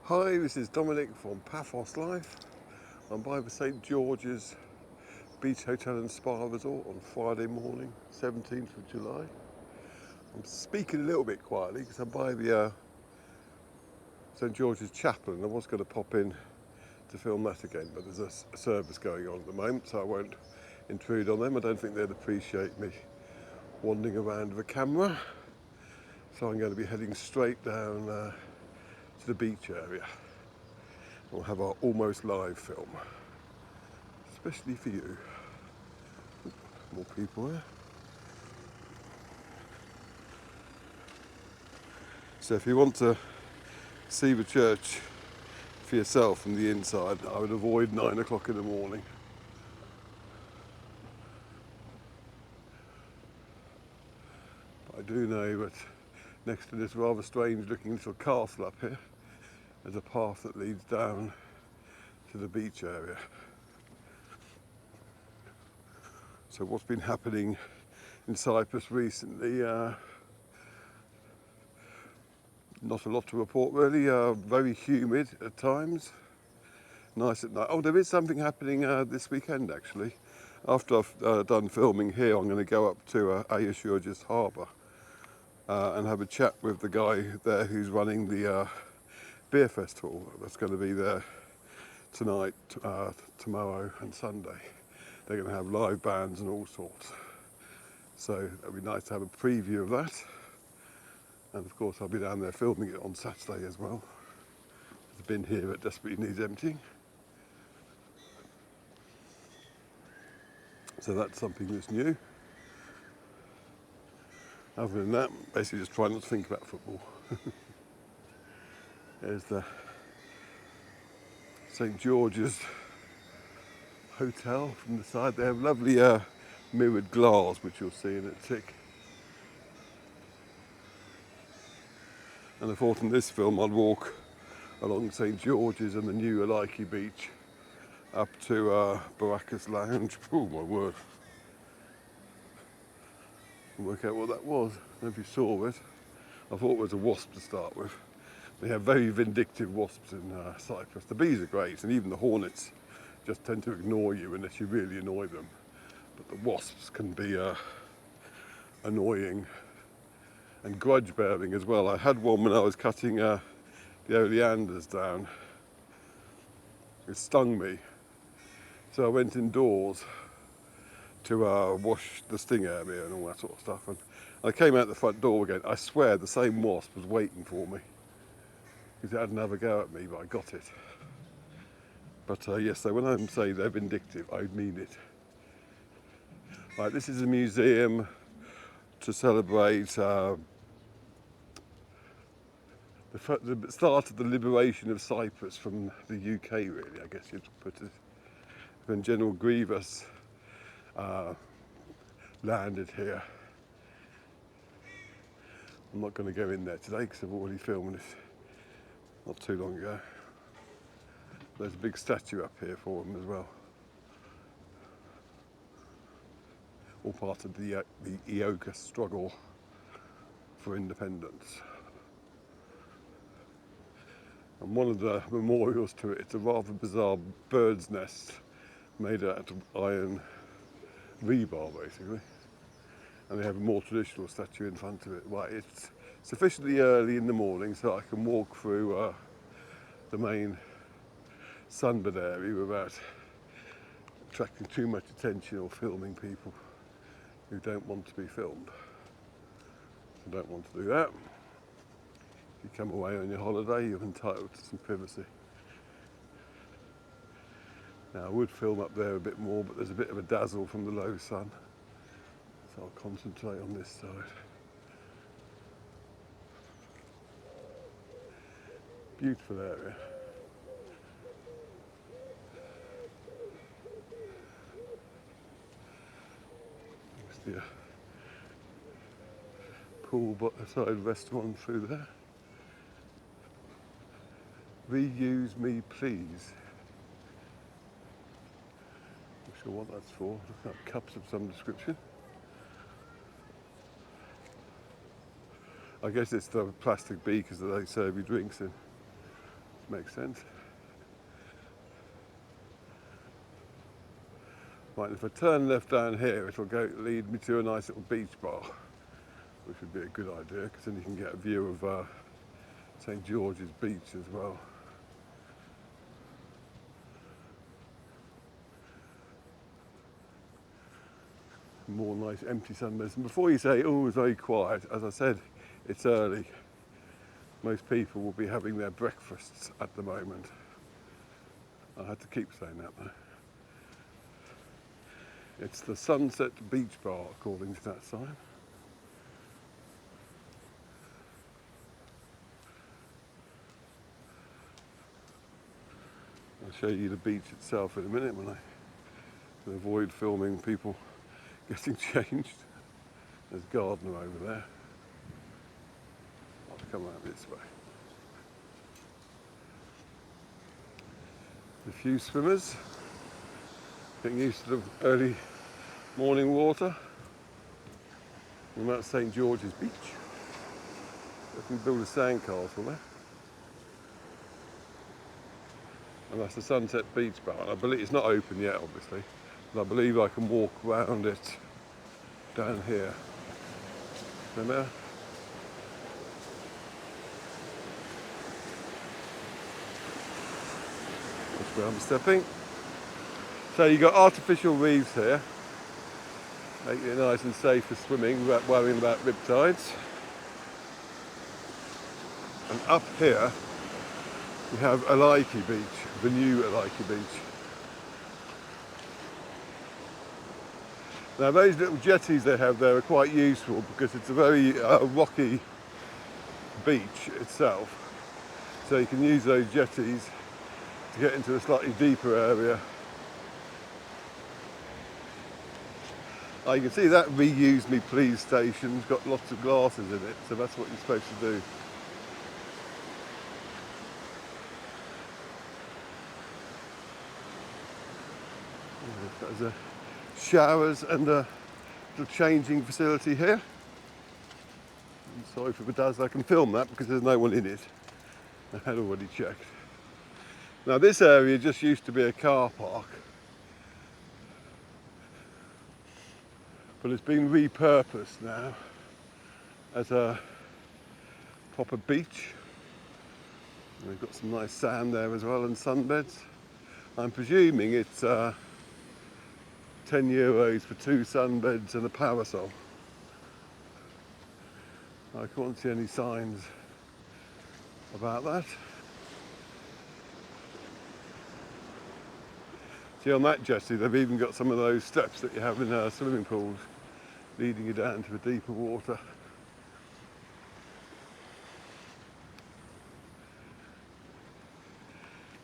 Hi, this is Dominic from Paphos Life. I'm by the St George's Beach Hotel and Spa Resort on Friday morning, 17th of July. I'm speaking a little bit quietly because I'm by the St George's Chapel, and I was going to pop in to film that again, but there's a service going on at the moment, so I won't intrude on them. I don't think they'd appreciate me wandering around with a camera, so I'm going to be heading straight down to the beach area. We'll have our almost live film, especially for you. More people there. So if you want to see the church for yourself from the inside, I would avoid 9 o'clock in the morning. But I do know that next to this rather strange looking little castle up here, there's a path that leads down to the beach area. So what's been happening in Cyprus recently, not a lot to report really, very humid at times, nice at night. Oh, there is something happening this weekend actually. After I've done filming here, I'm going to go up to Alyki harbour and have a chat with the guy there who's running the beer festival that's going to be there tonight, tomorrow and Sunday. They're going to have live bands and all sorts. So it'll be nice to have a preview of that. And of course I'll be down there filming it on Saturday as well. There's a bin here that desperately needs emptying. So that's something that's new. Other than that, basically just try not to think about football. There's the St George's Hotel from the side. They have lovely mirrored glass, which you'll see in a tick. And I thought in this film I'd walk along St George's and the new Alyki Beach up to Baracas Lounge. Oh my word. And work out what that was. I don't know if you saw it. I thought it was a wasp to start with. They have very vindictive wasps in Cyprus. The bees are great, and even the hornets just tend to ignore you unless you really annoy them. But the wasps can be annoying and grudge-bearing as well. I had one when I was cutting the oleanders down. It stung me, so I went indoors to wash the sting area and all that sort of stuff. And I came out the front door again. I swear the same wasp was waiting for me because it had another go at me, but I got it. But yes, so when I say they're vindictive, I mean it. Right, this is a museum to celebrate the start of the liberation of Cyprus from the UK, really, I guess you'd put it. When General Grievous landed here. I'm not going to go in there today because I've already filmed this not too long ago. There's a big statue up here for him as well. All part of the EOKA struggle for independence. And one of the memorials to it, it's a rather bizarre bird's nest made out of iron rebar, basically. And they have a more traditional statue in front of it. Well, it's sufficiently early in the morning so I can walk through the main sunbed area without attracting too much attention or filming people who don't want to be filmed. I don't want to do that. If you come away on your holiday, you're entitled to some privacy. Now I would film up there a bit more, but there's a bit of a dazzle from the low sun, so I'll concentrate on this side. Beautiful area. There's the poolside restaurant through there. Reuse me, please. Not sure what that's for. Looking like cups of some description. I guess it's the plastic beakers that they serve you drinks in. Makes sense. Right, if I turn left down here, it'll lead me to a nice little beach bar, which would be a good idea, because then you can get a view of St. George's Beach as well. More nice empty sunbeds. And before you say, oh, it's very quiet, as I said, it's early. Most people will be having their breakfasts at the moment. I had to keep saying that though. It's the Sunset Beach Bar, according to that sign. I'll show you the beach itself in a minute when I can avoid filming people getting changed. There's Gardner over there. I'll come out this way. A few swimmers getting used to the early morning water. And that's St. George's Beach. They can build a sandcastle there. And that's the Sunset Beach Bar. I believe it's not open yet, obviously, but I believe I can walk around it down here. Remember? That's where I'm stepping. So you've got artificial reefs here, making it nice and safe for swimming without worrying about riptides. And up here we have Alyki Beach, the new Alyki Beach. Now those little jetties they have there are quite useful because it's a very rocky beach itself. So you can use those jetties to get into a slightly deeper area. You can see that reuse me please station's got lots of glasses in it, so that's what you're supposed to do. There's showers and a little changing facility here. I'm sorry for the dazzle, I can film that because there's no one in it. I had already checked. Now this area just used to be a car park, but it's been repurposed now as a proper beach. And we've got some nice sand there as well and sunbeds. I'm presuming it's 10 euros for 2 sunbeds and a parasol. I can't see any signs about that. See, on that jetty they've even got some of those steps that you have in swimming pools, leading you down to the deeper water.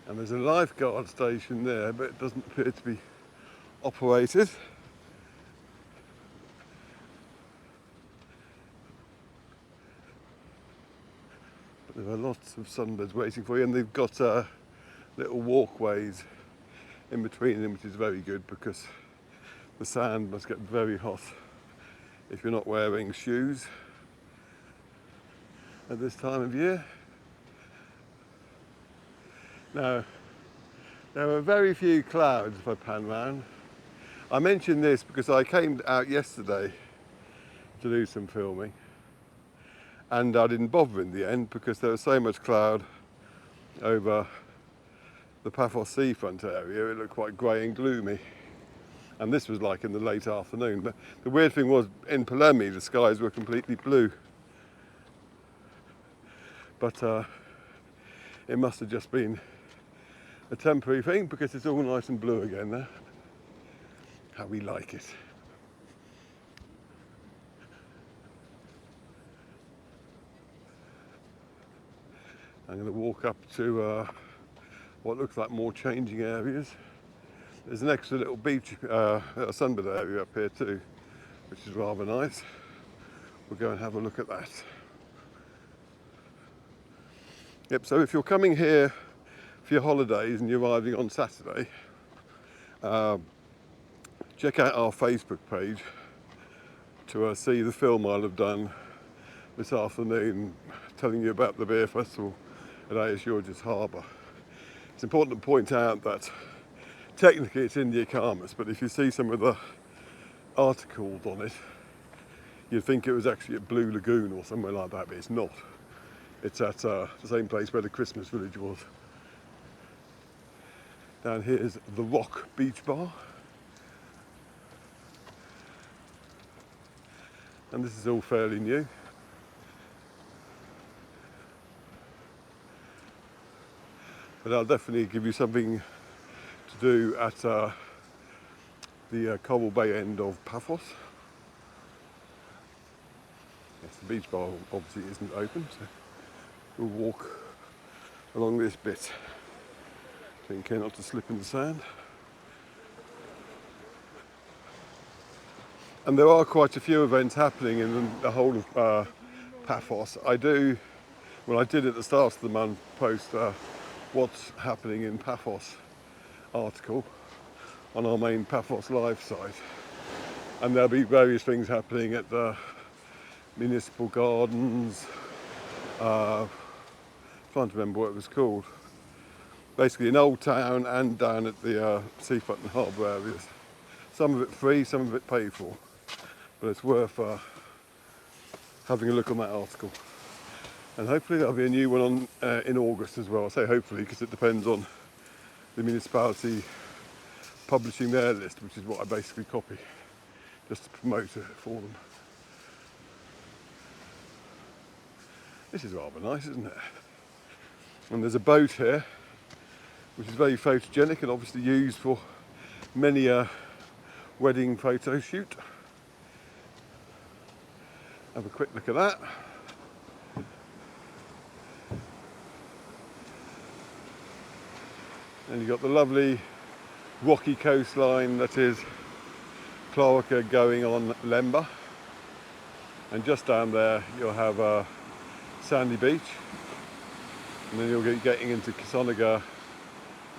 And there's a lifeguard station there, but it doesn't appear to be operated. But there are lots of sunbeds waiting for you, and they've got little walkways in between them, which is very good because the sand must get very hot if you're not wearing shoes at this time of year. Now, there are very few clouds if I pan round. I mention this because I came out yesterday to do some filming and I didn't bother in the end because there was so much cloud over the Paphos seafront area, it looked quite grey and gloomy. And this was like in the late afternoon. But the weird thing was, in Palermo, the skies were completely blue. But it must have just been a temporary thing because it's all nice and blue again there. How we like it. I'm going to walk up to what looks like more changing areas. There's an extra little beach, a sunbed area up here too, which is rather nice. We'll go and have a look at that. Yep, so if you're coming here for your holidays and you're arriving on Saturday, check out our Facebook page to see the film I'll have done this afternoon telling you about the beer festival at AS George's Harbour. It's important to point out that technically it's in the EOKA, but if you see some of the articles on it, you'd think it was actually at Blue Lagoon or somewhere like that, but it's not. It's at the same place where the Christmas village was. Down here is the Rock Beach Bar. And this is all fairly new. But I'll definitely give you something to do at the Coral Bay end of Paphos. Yes, the beach bar obviously isn't open, so we'll walk along this bit. Taking care not to slip in the sand. And there are quite a few events happening in the whole of Paphos. I did at the start of the month post what's happening in Paphos article on our main Paphos Live site. And there'll be various things happening at the municipal gardens. Trying to remember what it was called. Basically in Old Town and down at the seafront and harbour areas. Some of it free, some of it paid for. But it's worth having a look on that article. And hopefully there'll be a new one on in August as well. I say hopefully because it depends on the municipality publishing their list, which is what I basically copy, just to promote it for them. This is rather nice, isn't it? And there's a boat here, which is very photogenic and obviously used for many a wedding photo shoot. Have a quick look at that. And you've got the lovely rocky coastline that is Chloraka going on Lemba. And just down there you'll have a sandy beach. And then you'll be getting into Chloraka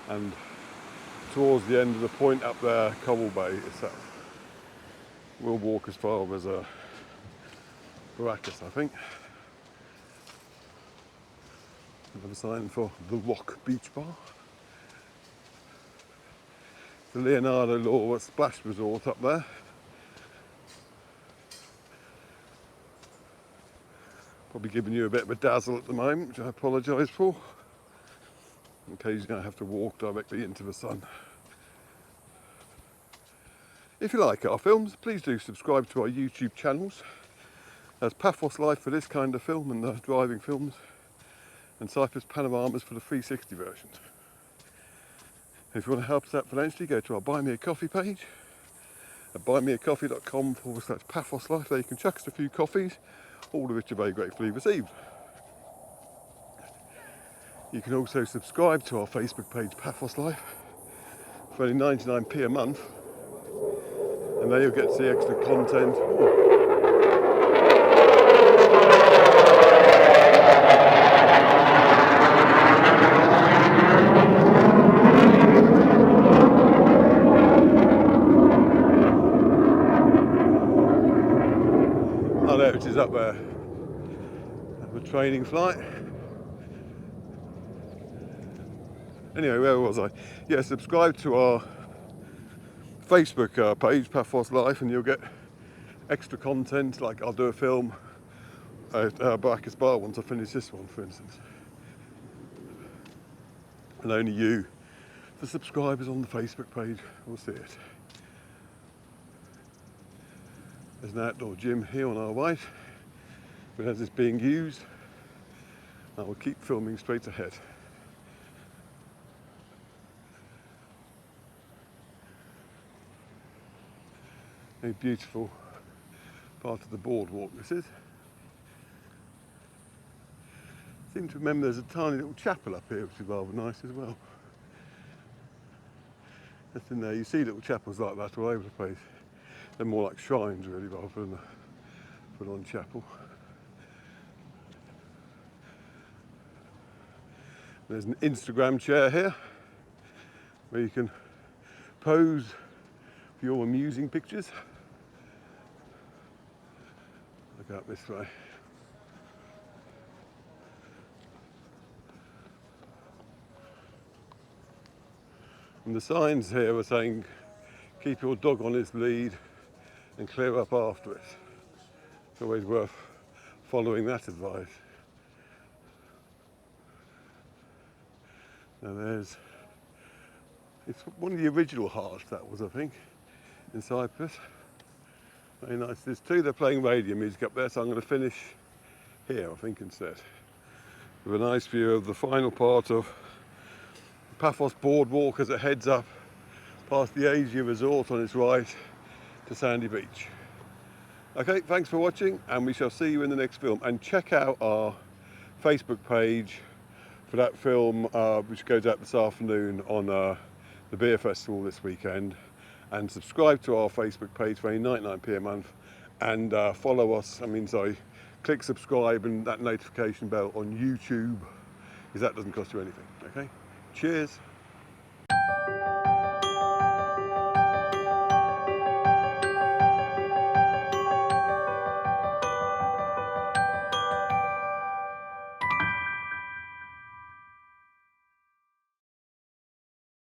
and towards the end of the point up there, Coral Bay itself. We'll walk as far as Baracas, I think. Another sign for the Rock Beach Bar. The Leonardo Laura Splash Resort up there. Probably giving you a bit of a dazzle at the moment, which I apologise for. Occasionally I have to walk directly into the sun. If you like our films, please do subscribe to our YouTube channels. There's Paphos Life for this kind of film and the driving films, and Cyprus Panoramas for the 360 versions. If you want to help us out financially, go to our Buy Me a Coffee page at buymeacoffee.com/Paphos Life. There you can chuck us a few coffees, all of which are very gratefully received. You can also subscribe to our Facebook page, Paphos Life, for only 99p a month, and there you'll get to see extra content. Oh, there it is up there. The training flight. Anyway, where was I? Yeah, subscribe to our Facebook page, Paphos Life, and you'll get extra content, like I'll do a film at Baracas Bar once I finish this one, for instance. And only you, the subscribers on the Facebook page, will see it. There's an outdoor gym here on our right, but as it's being used, I will keep filming straight ahead. A beautiful part of the boardwalk this is. I seem to remember there's a tiny little chapel up here, which is rather nice as well. Just in there, you see little chapels like that all over the place. They're more like shrines really, rather than a full-on chapel. There's an Instagram chair here, where you can pose for your amusing pictures. Look out this way. And the signs here are saying keep your dog on his lead and clear up after it. It's always worth following that advice. Now it's one of the original hearts that was, I think, in Cyprus. Very nice. There's two, they're playing radio music up there, so I'm going to finish here, I think, instead. With a nice view of the final part of Paphos boardwalk as it heads up past the Asia Resort on its right to Sandy Beach. Okay, thanks for watching, and we shall see you in the next film. And check out our Facebook page for that film, which goes out this afternoon on the beer festival this weekend. And subscribe to our Facebook page for only 99p a month, and follow us. Click subscribe and that notification bell on YouTube, because that doesn't cost you anything. Okay, cheers.